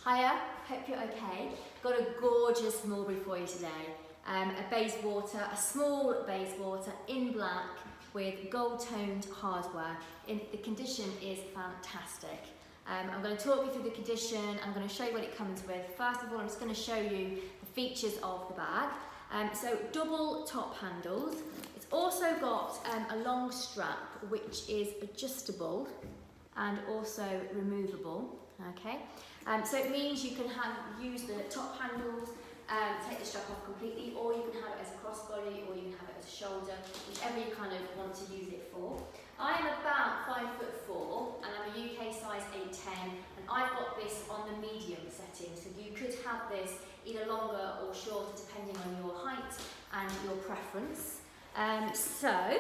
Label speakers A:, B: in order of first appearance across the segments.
A: Hiya, hope you're okay. Got a gorgeous Mulberry for you today. A Bayswater, a small Bayswater in black with gold toned hardware. The condition is fantastic. I'm going to talk you through the condition. I'm going to show you what it comes with. First of all, I'm just going to show you the features of the bag. So double top handles. It's also got a long strap which is adjustable and also removable. Okay, so it means you can use the top handles, take the strap off completely, or you can have it as a crossbody, or you can have it as a shoulder, whichever you kind of want to use it for. I'm about 5'4" and I'm a UK size 8'10", and I've got this on the medium setting, so you could have this either longer or shorter depending on your height and your preference. So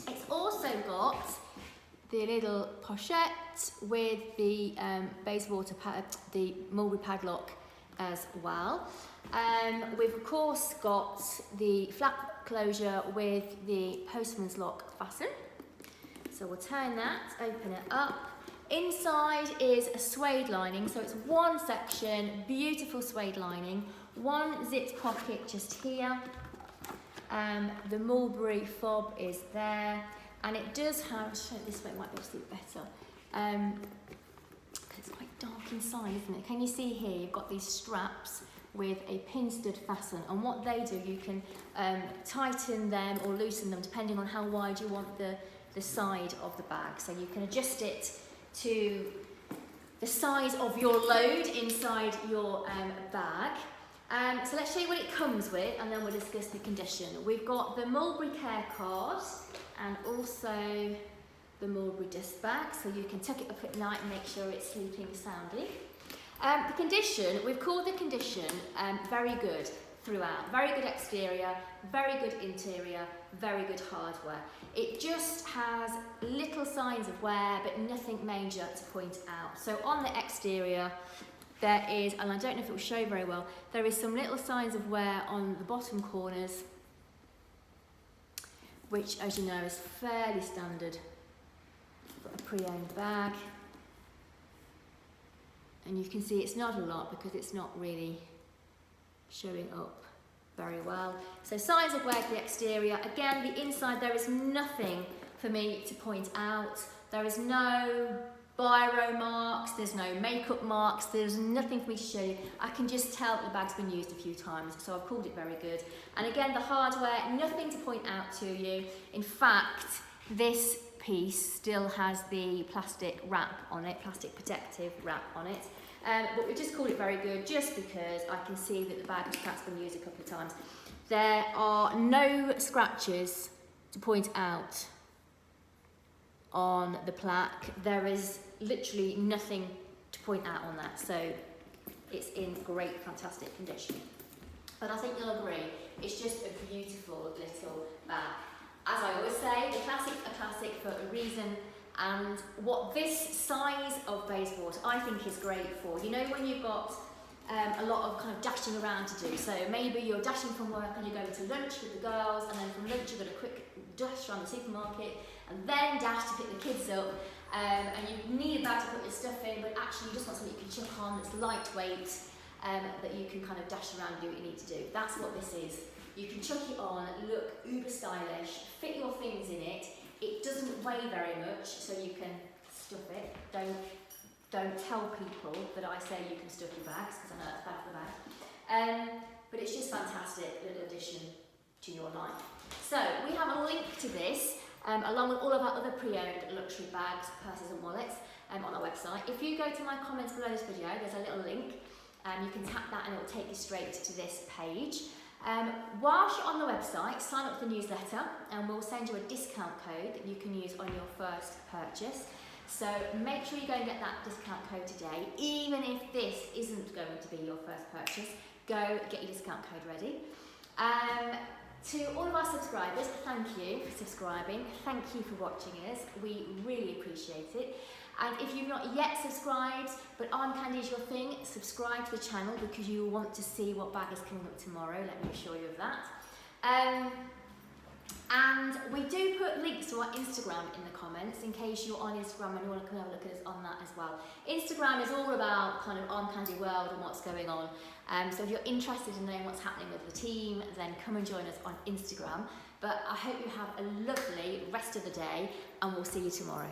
A: it's also got the little pochette with the Bayswater the Mulberry padlock as well. We've of course got the flap closure with the postman's lock fasten. So we'll turn that, open it up. Inside is a suede lining, so it's one section, beautiful suede lining, one zipped pocket just here. The Mulberry fob is there. And it does have, I'll show it this way, it might be able to see it better. It's quite dark inside, isn't it? Can you see here, you've got these straps with a pin stud fasten, and what they do, you can tighten them or loosen them depending on how wide you want the side of the bag. So you can adjust it to the size of your load inside your bag. So let's show you what it comes with, and then we'll discuss the condition. We've got the Mulberry care card, and also the Mulberry dust bag, so you can tuck it up at night and make sure it's sleeping soundly. The condition, we've called the condition very good throughout. Very good exterior, very good interior, very good hardware. It just has little signs of wear, but nothing major to point out. So on the exterior, there is, and I don't know if it will show very well, there is some little signs of wear on the bottom corners, which, as you know, is fairly standard for a pre-owned bag. And you can see it's not a lot because it's not really showing up very well. So signs of wear to the exterior. Again, the inside, there is nothing for me to point out. There is no biro marks, there's no makeup marks, there's nothing for me to show you. I can just tell the bag's been used a few times, so I've called it very good. And again, the hardware, nothing to point out to you. In fact, this piece still has the plastic wrap on it, plastic protective wrap on it. But we just called it very good just because I can see that the bag has perhaps been used a couple of times. There are no scratches to point out on the plaque. There is literally nothing to point out on that, so it's in great, fantastic condition. But I think you'll agree, it's just a beautiful little bag. As I always say, the classics are classic for a reason, and what this size of Bayswater I think is great for, you know, when you've got a lot of kind of dashing around to do. So maybe you're dashing from work and you're going to lunch with the girls, and then from lunch you've got a quick dash around the supermarket, and then dash to pick the kids up, and you need a bag to put your stuff in, but actually you just want something you can chuck on that's lightweight, that you can kind of dash around and do what you need to do. That's what this is. You can chuck it on, look uber stylish, fit your things in it. It doesn't weigh very much, so you can stuff it. Don't tell people that I say you can stuff your bags, because I know that's bad for the bag. But it's just fantastic little addition to your life. So we have a link to this, along with all of our other pre-owned luxury bags, purses and wallets on our website. If you go to my comments below this video, there's a little link. You can tap that and it will take you straight to this page. Whilst you're on the website, sign up for the newsletter and we'll send you a discount code that you can use on your first purchase. So make sure you go and get that discount code today. Even if this isn't going to be your first purchase, go get your discount code ready. To all of our subscribers, thank you for subscribing. Thank you for watching us. We really appreciate it. And if you've not yet subscribed, but Armcandy is your thing, subscribe to the channel because you will want to see what bag is coming up tomorrow. Let me assure you of that. And we do put links to our Instagram in the comments in case you're on Instagram and you want to come have a look at us on that as well. Instagram is all about kind of Armcandy world and what's going on. So if you're interested in knowing what's happening with the team, then come and join us on Instagram. But I hope you have a lovely rest of the day and we'll see you tomorrow.